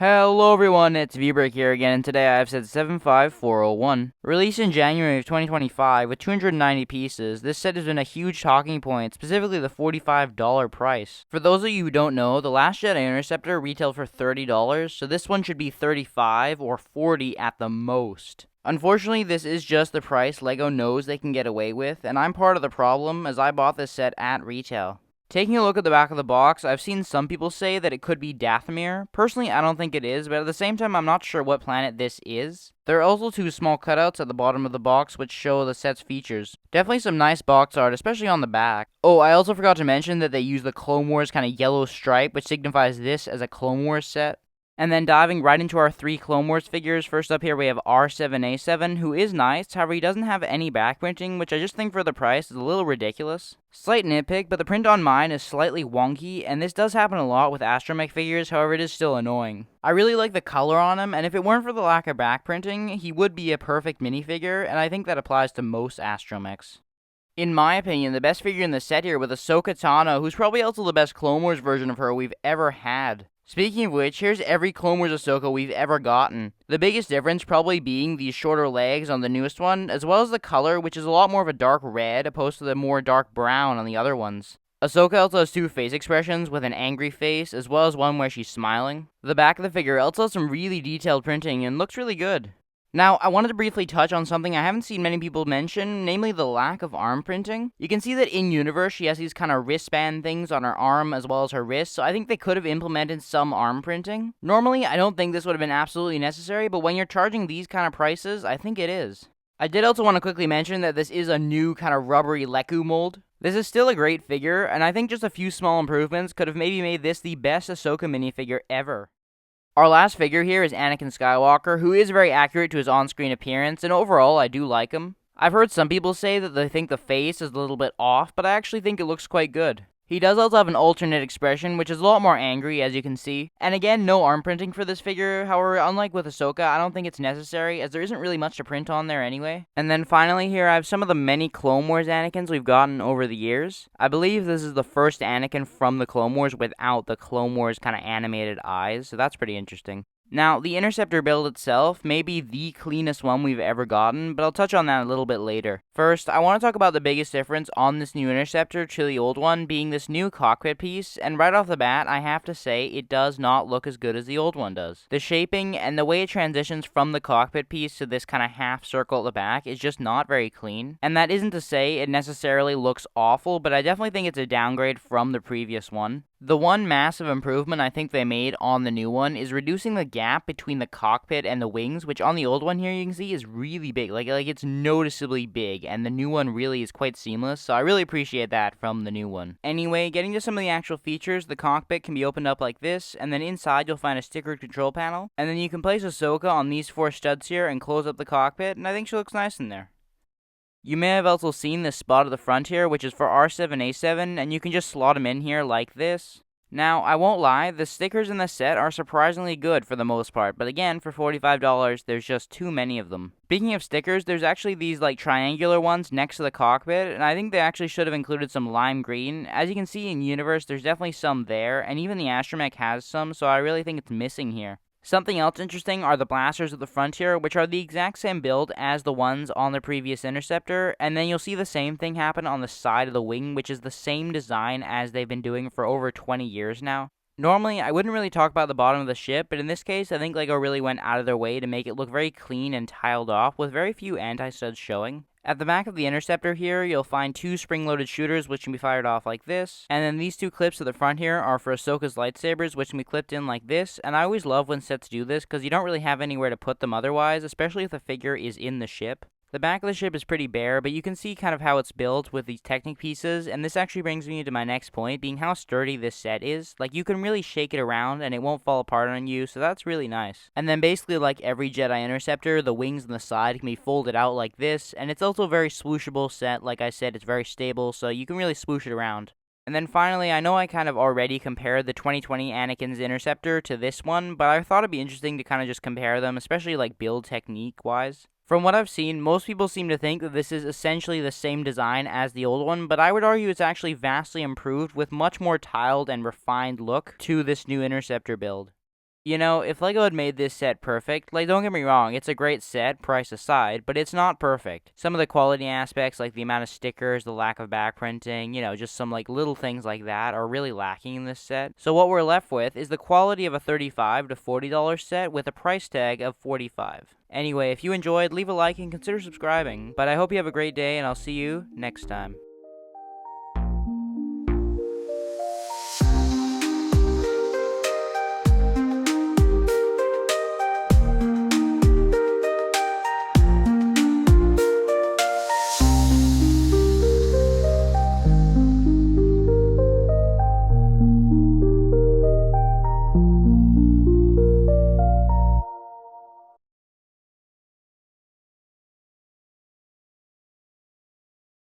Hello everyone, it's VBreak here again, and today I have set 75401. Released in January of 2025 with 290 pieces, this set has been a huge talking point, specifically the $45 price. For those of you who don't know, the Last Jedi Interceptor retailed for $30, so this one should be $35 or $40 at the most. Unfortunately, this is just the price LEGO knows they can get away with, and I'm part of the problem as I bought this set at retail. Taking a look at the back of the box, I've seen some people say that it could be Dathomir. Personally, I don't think it is, but at the same time, I'm not sure what planet this is. There are also two small cutouts at the bottom of the box which show the set's features. Definitely some nice box art, especially on the back. Oh, I also forgot to mention that they use the Clone Wars kind of yellow stripe, which signifies this as a Clone Wars set. And then diving right into our three Clone Wars figures, first up here we have R7A7, who is nice, however he doesn't have any back printing, which I just think for the price is a little ridiculous. Slight nitpick, but the print on mine is slightly wonky, and this does happen a lot with astromech figures, however it is still annoying. I really like the color on him, and if it weren't for the lack of back printing, he would be a perfect minifigure, and I think that applies to most astromechs. In my opinion, the best figure in the set here with Ahsoka, who's probably also the best Clone Wars version of her we've ever had. Speaking of which, here's every Clone Wars Ahsoka we've ever gotten. The biggest difference probably being these shorter legs on the newest one, as well as the color, which is a lot more of a dark red opposed to the more dark brown on the other ones. Ahsoka also has two face expressions with an angry face, as well as one where she's smiling. The back of the figure also has some really detailed printing and looks really good. Now, I wanted to briefly touch on something I haven't seen many people mention, namely the lack of arm printing. You can see that in universe she has these kind of wristband things on her arm as well as her wrist, so I think they could have implemented some arm printing. Normally, I don't think this would have been absolutely necessary, but when you're charging these kind of prices, I think it is. I did also want to quickly mention that this is a new kind of rubbery Leku mold. This is still a great figure, and I think just a few small improvements could have maybe made this the best Ahsoka minifigure ever. Our last figure here is Anakin Skywalker, who is very accurate to his on-screen appearance, and overall, I do like him. I've heard some people say that they think the face is a little bit off, but I actually think it looks quite good. He does also have an alternate expression, which is a lot more angry, as you can see. And again, no arm printing for this figure, however, unlike with Ahsoka, I don't think it's necessary, as there isn't really much to print on there anyway. And then finally here, I have some of the many Clone Wars Anakins we've gotten over the years. I believe this is the first Anakin from the Clone Wars without the Clone Wars kind of animated eyes, so that's pretty interesting. Now, the Interceptor build itself may be the cleanest one we've ever gotten, but I'll touch on that a little bit later. First, I want to talk about the biggest difference on this new Interceptor to the old one being this new cockpit piece, and right off the bat, I have to say, it does not look as good as the old one does. The shaping and the way it transitions from the cockpit piece to this kind of half circle at the back is just not very clean, and that isn't to say it necessarily looks awful, but I definitely think it's a downgrade from the previous one. The one massive improvement I think they made on the new one is reducing the gap between the cockpit and the wings, which on the old one here you can see is really big. Like it's noticeably big, and the new one really is quite seamless, so I really appreciate that from the new one. Anyway, getting to some of the actual features, the cockpit can be opened up like this, and then inside you'll find a stickered control panel, and then you can place Ahsoka on these four studs here and close up the cockpit, and I think she looks nice in there. You may have also seen this spot at the front here, which is for R7A7, and you can just slot him in here like this. Now, I won't lie, the stickers in the set are surprisingly good for the most part, but again, for $45, there's just too many of them. Speaking of stickers, there's actually these like triangular ones next to the cockpit, and I think they actually should have included some lime green. As you can see in Universe, there's definitely some there, and even the astromech has some, so I really think it's missing here. Something else interesting are the blasters at the front here, which are the exact same build as the ones on the previous Interceptor, and then you'll see the same thing happen on the side of the wing, which is the same design as they've been doing for over 20 years now. Normally, I wouldn't really talk about the bottom of the ship, but in this case, I think LEGO really went out of their way to make it look very clean and tiled off, with very few anti-studs showing. At the back of the Interceptor here, you'll find two spring-loaded shooters which can be fired off like this, and then these two clips at the front here are for Ahsoka's lightsabers which can be clipped in like this, and I always love when sets do this because you don't really have anywhere to put them otherwise, especially if the figure is in the ship. The back of the ship is pretty bare, but you can see kind of how it's built with these Technic pieces, and this actually brings me to my next point, being how sturdy this set is. Like, you can really shake it around, and it won't fall apart on you, so that's really nice. And then basically, like every Jedi Interceptor, the wings on the side can be folded out like this, and it's also a very swooshable set. Like I said, it's very stable, so you can really swoosh it around. And then finally, I know I kind of already compared the 2020 Anakin's Interceptor to this one, but I thought it'd be interesting to kind of just compare them, especially like build technique-wise. From what I've seen, most people seem to think that this is essentially the same design as the old one, but I would argue it's actually vastly improved with much more tiled and refined look to this new Interceptor build. You know, if LEGO had made this set perfect, like, don't get me wrong, it's a great set, price aside, but it's not perfect. Some of the quality aspects, like the amount of stickers, the lack of back printing, just some, like, little things like that are really lacking in this set. So what we're left with is the quality of a $35 to $40 set with a price tag of $45. Anyway, if you enjoyed, leave a like and consider subscribing. But I hope you have a great day, and I'll see you next time.